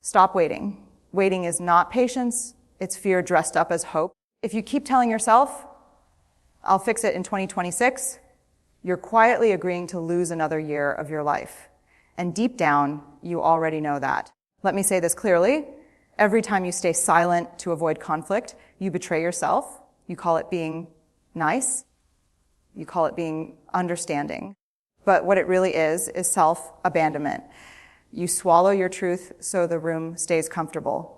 Stop waiting. Waiting is not patience. It's fear dressed up as hope. If you keep telling yourself, I'll fix it in 2026, you're quietly agreeing to lose another year of your life. And deep down, you already know that. Let me say this clearly. Every time you stay silent to avoid conflict, you betray yourself. You call it being nice. You call it being understanding. But what it really is self-abandonment. You swallow your truth so the room stays comfortable.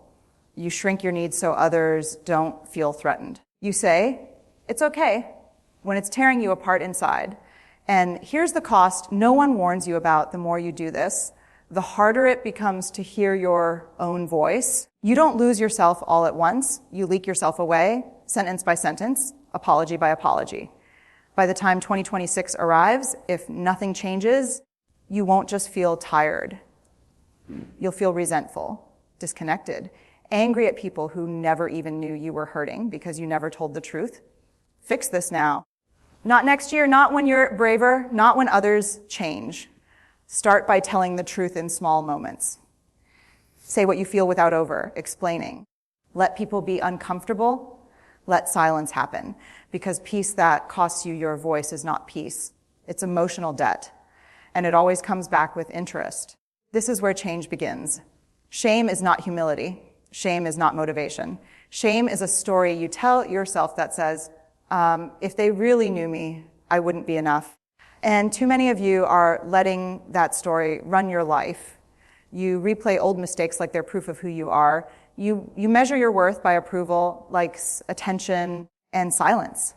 You shrink your needs so others don't feel threatened. You say, it's okay, when it's tearing you apart inside. And here's the cost no one warns you about the more you do this. The harder it becomes to hear your own voice. You don't lose yourself all at once. You leak yourself away, sentence by sentence, apology by apology. By the time 2026 arrives, if nothing changes, you won't just feel tired. You'll feel resentful, disconnected, angry at people who never even knew you were hurting because you never told the truth. Fix this now. Not next year, not when you're braver, not when others change. Start by telling the truth in small moments. Say what you feel without over-explaining. Let people be uncomfortable. Let silence happen. Because peace that costs you your voice is not peace. It's emotional debt. And it always comes back with interest. This is where change begins. Shame is not humility. Shame is not motivation. Shame is a story you tell yourself that says, if they really knew me, I wouldn't be enough. And too many of you are letting that story run your life. You replay old mistakes like they're proof of who you are. You measure your worth by approval, likes, attention, and silence.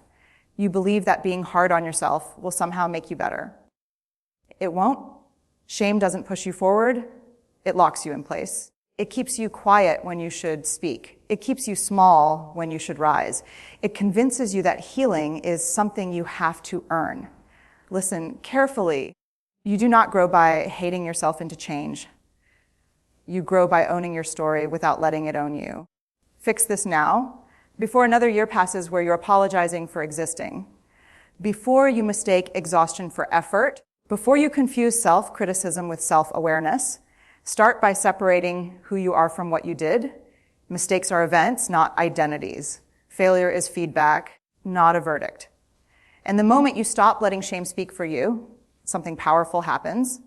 You believe that being hard on yourself will somehow make you better. It won't. Shame doesn't push you forward. It locks you in place. It keeps you quiet when you should speak. It keeps you small when you should rise. It convinces you that healing is something you have to earn. Listen carefully. You do not grow by hating yourself into change. You grow by owning your story without letting it own you. Fix this now, before another year passes where you're apologizing for existing. Before you mistake exhaustion for effort. Before you confuse self-criticism with self-awareness. Start by separating who you are from what you did. Mistakes are events, not identities. Failure is feedback, not a verdict. And the moment you stop letting shame speak for you, something powerful happens.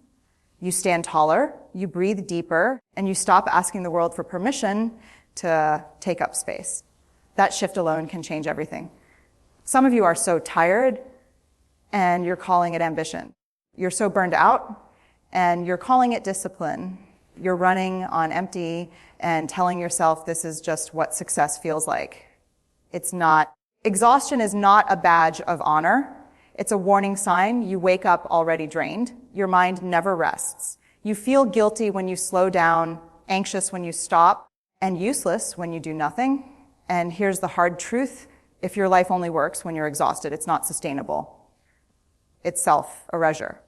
You stand taller, you breathe deeper, and you stop asking the world for permission to take up space. That shift alone can change everything. Some of you are so tired, and you're calling it ambition. You're so burned out, and you're calling it discipline. You're running on empty and telling yourself this is just what success feels like. It's not. Exhaustion is not a badge of honor. It's a warning sign. You wake up already drained. Your mind never rests. You feel guilty when you slow down, anxious when you stop, and useless when you do nothing. And here's the hard truth. If your life only works when you're exhausted, it's not sustainable. It's self-erasure.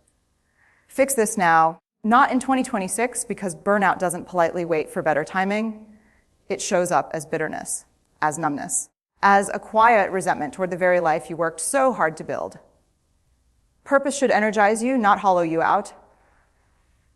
Fix this now, not in 2026, because burnout doesn't politely wait for better timing. It shows up as bitterness, as numbness, as a quiet resentment toward the very life you worked so hard to build. Purpose should energize you, not hollow you out.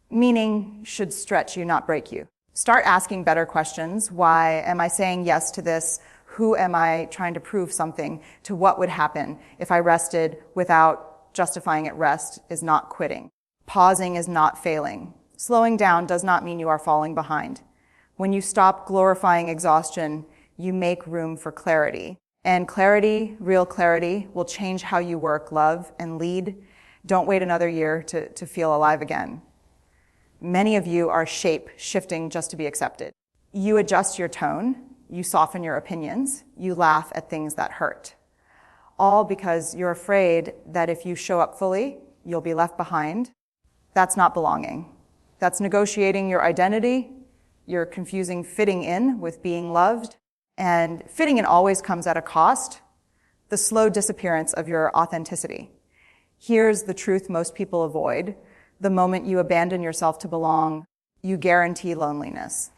Meaning should stretch you, not break you. Start asking better questions. Why am I saying yes to this? Who am I trying to prove something to? What would happen if I rested without justifying it? Rest is not quitting. Pausing is not failing. Slowing down does not mean you are falling behind. When you stop glorifying exhaustion, you make room for clarity. And clarity, real clarity, will change how you work, love, and lead. Don't wait another year to feel alive again. Many of you are shape-shifting just to be accepted. You adjust your tone, you soften your opinions, you laugh at things that hurt. All because you're afraid that if you show up fully, you'll be left behind. That's not belonging. That's negotiating your identity. You're confusing fitting in with being loved. And fitting in always comes at a cost, the slow disappearance of your authenticity. Here's the truth most people avoid. The moment you abandon yourself to belong, you guarantee loneliness.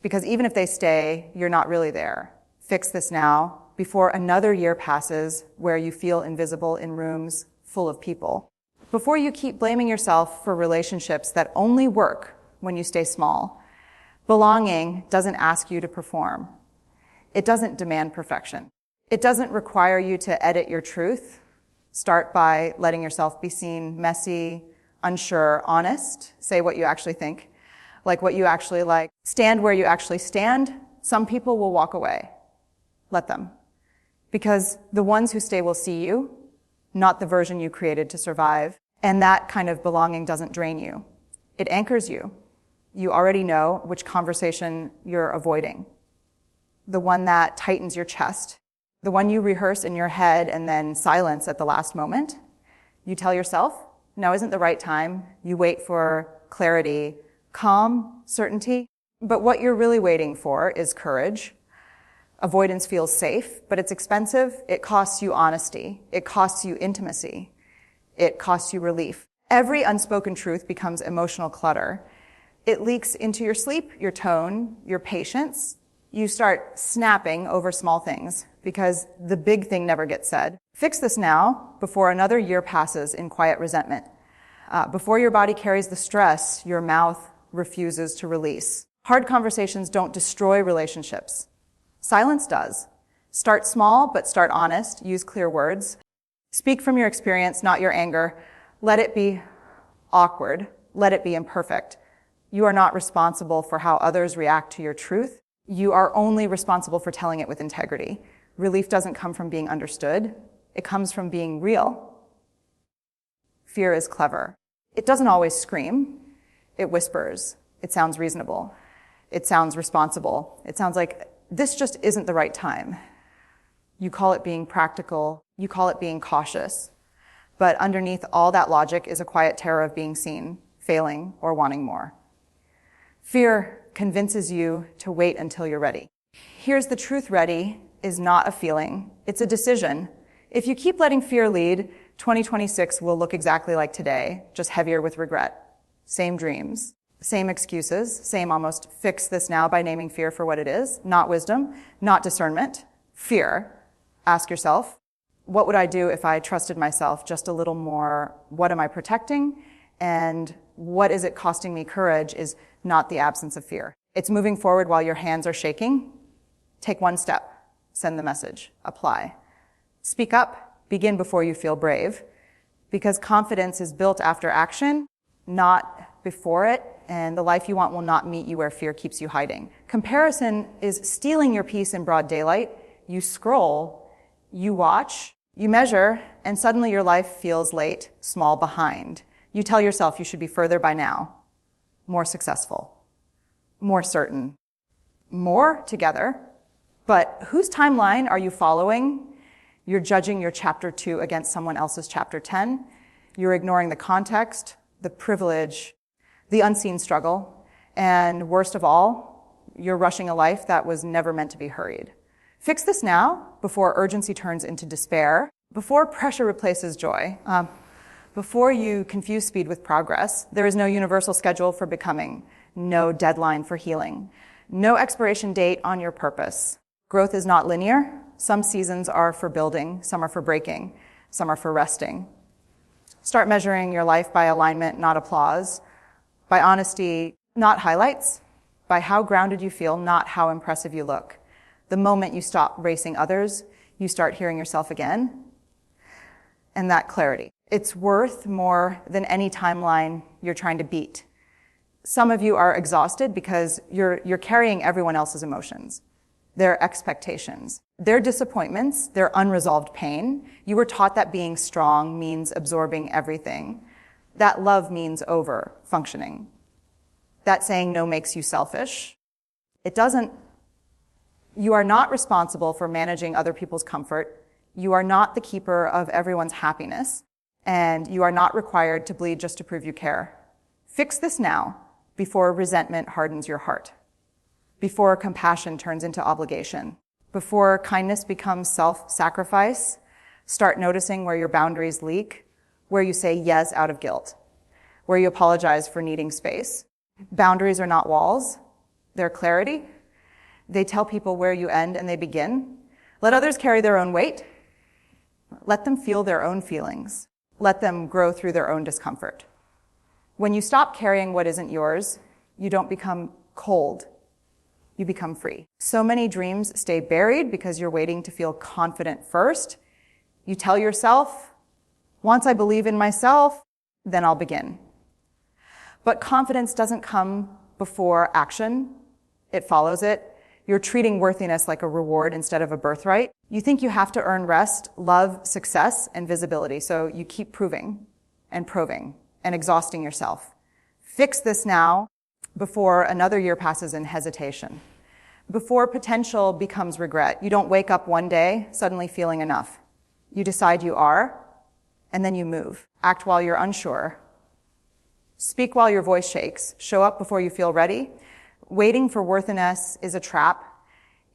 Because even if they stay, you're not really there. Fix this now, before another year passes where you feel invisible in rooms full of people. Before you keep blaming yourself for relationships that only work when you stay small. Belonging doesn't ask you to perform. It doesn't demand perfection. It doesn't require you to edit your truth. Start by letting yourself be seen messy, unsure, honest. Say what you actually think, like what you actually like. Stand where you actually stand. Some people will walk away. Let them. Because the ones who stay will see you, not the version you created to survive. And that kind of belonging doesn't drain you. It anchors you. You already know which conversation you're avoiding. The one that tightens your chest. The one you rehearse in your head and then silence at the last moment. You tell yourself, now isn't the right time. You wait for clarity, calm, certainty. But what you're really waiting for is courage. Avoidance feels safe, but it's expensive. It costs you honesty. It costs you intimacy. It costs you relief. Every unspoken truth becomes emotional clutter. It leaks into your sleep, your tone, your patience. You start snapping over small things because the big thing never gets said. Fix this now before another year passes in quiet resentment. Before your body carries the stress your mouth refuses to release. Hard conversations don't destroy relationships. Silence does. Start small, but start honest. Use clear words. Speak from your experience, not your anger. Let it be awkward. Let it be imperfect. You are not responsible for how others react to your truth. You are only responsible for telling it with integrity. Relief doesn't come from being understood. It comes from being real. Fear is clever. It doesn't always scream. It whispers. It sounds reasonable. It sounds responsible. It sounds like this just isn't the right time. You call it being practical. You call it being cautious. But underneath all that logic is a quiet terror of being seen, failing, or wanting more. Fear convinces you to wait until you're ready. Here's the truth: ready is not a feeling. It's a decision. If you keep letting fear lead, 2026 will look exactly like today, just heavier with regret. Same dreams, same excuses, same almost fix this now by naming fear for what it is. Not wisdom, not discernment. Fear. Ask yourself, what would I do if I trusted myself just a little more? What am I protecting? And what is it costing me? Courage is not the absence of fear. It's moving forward while your hands are shaking. Take one step. Send the message. Apply. Speak up. Begin before you feel brave. Because confidence is built after action, not before it. And the life you want will not meet you where fear keeps you hiding. Comparison is stealing your peace in broad daylight. You scroll, you watch, you measure, and suddenly your life feels late, small, behind. You tell yourself you should be further by now, more successful, more certain, more together. But whose timeline are you following? You're judging your chapter 2 against someone else's chapter 10. You're ignoring the context, the privilege, the unseen struggle, and worst of all, you're rushing a life that was never meant to be hurried. Fix this now before urgency turns into despair, before pressure replaces joy. Before you confuse speed with progress. There is no universal schedule for becoming, no deadline for healing, no expiration date on your purpose. Growth is not linear. Some seasons are for building, some are for breaking, some are for resting. Start measuring your life by alignment, not applause, by honesty, not highlights, by how grounded you feel, not how impressive you look. The moment you stop racing others, you start hearing yourself again, and that clarity. It's worth more than any timeline you're trying to beat. Some of you are exhausted because you're carrying everyone else's emotions, their expectations, their disappointments, their unresolved pain. You were taught that being strong means absorbing everything, that love means over-functioning, that saying no makes you selfish. It doesn't. You are not responsible for managing other people's comfort. You are not the keeper of everyone's happiness. And you are not required to bleed just to prove you care. Fix this now before resentment hardens your heart, before compassion turns into obligation, before kindness becomes self-sacrifice. Start noticing where your boundaries leak, where you say yes out of guilt, where you apologize for needing space. Boundaries are not walls. They're clarity. They tell people where you end and they begin. Let others carry their own weight. Let them feel their own feelings. Let them grow through their own discomfort. When you stop carrying what isn't yours, you don't become cold. you become free. So many dreams stay buried because you're waiting to feel confident first. You tell yourself, once I believe in myself, then I'll begin. But confidence doesn't come before action. It follows it. You're treating worthiness like a reward instead of a birthright. You think you have to earn rest, love, success, and visibility. So you keep proving and probing and exhausting yourself. Fix this now before another year passes in hesitation. Before potential becomes regret. You don't wake up one day suddenly feeling enough. You decide you are, and then you move. Act while you're unsure. Speak while your voice shakes. Show up before you feel ready. Waiting for worthiness is a trap.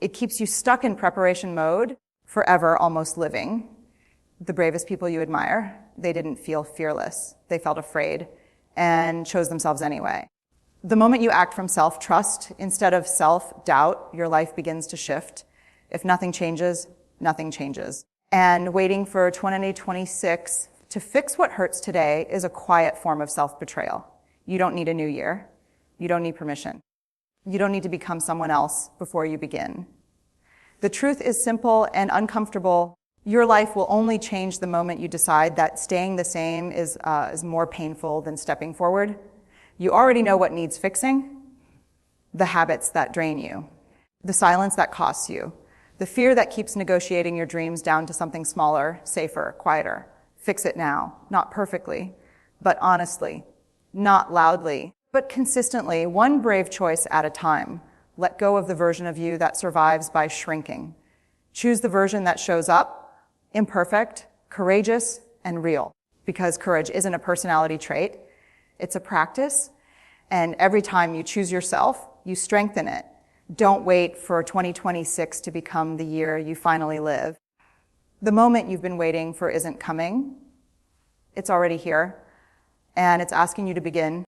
It keeps you stuck in preparation mode, forever almost living. The bravest people you admire, they didn't feel fearless. They felt afraid and chose themselves anyway. The moment you act from self-trust instead of self-doubt, your life begins to shift. If nothing changes, nothing changes. And waiting for 2026 to fix what hurts today is a quiet form of self-betrayal. You don't need a new year. You don't need permission. You don't need to become someone else before you begin. The truth is simple and uncomfortable. Your life will only change the moment you decide that staying the same is more painful than stepping forward. You already know what needs fixing: the habits that drain you, the silence that costs you, the fear that keeps negotiating your dreams down to something smaller, safer, quieter. Fix it now, not perfectly, but honestly, not loudly, but consistently, one brave choice at a time. Let go of the version of you that survives by shrinking. Choose the version that shows up, imperfect, courageous, and real. Because courage isn't a personality trait, it's a practice. And every time you choose yourself, you strengthen it. Don't wait for 2026 to become the year you finally live. The moment you've been waiting for isn't coming. It's already here. And it's asking you to begin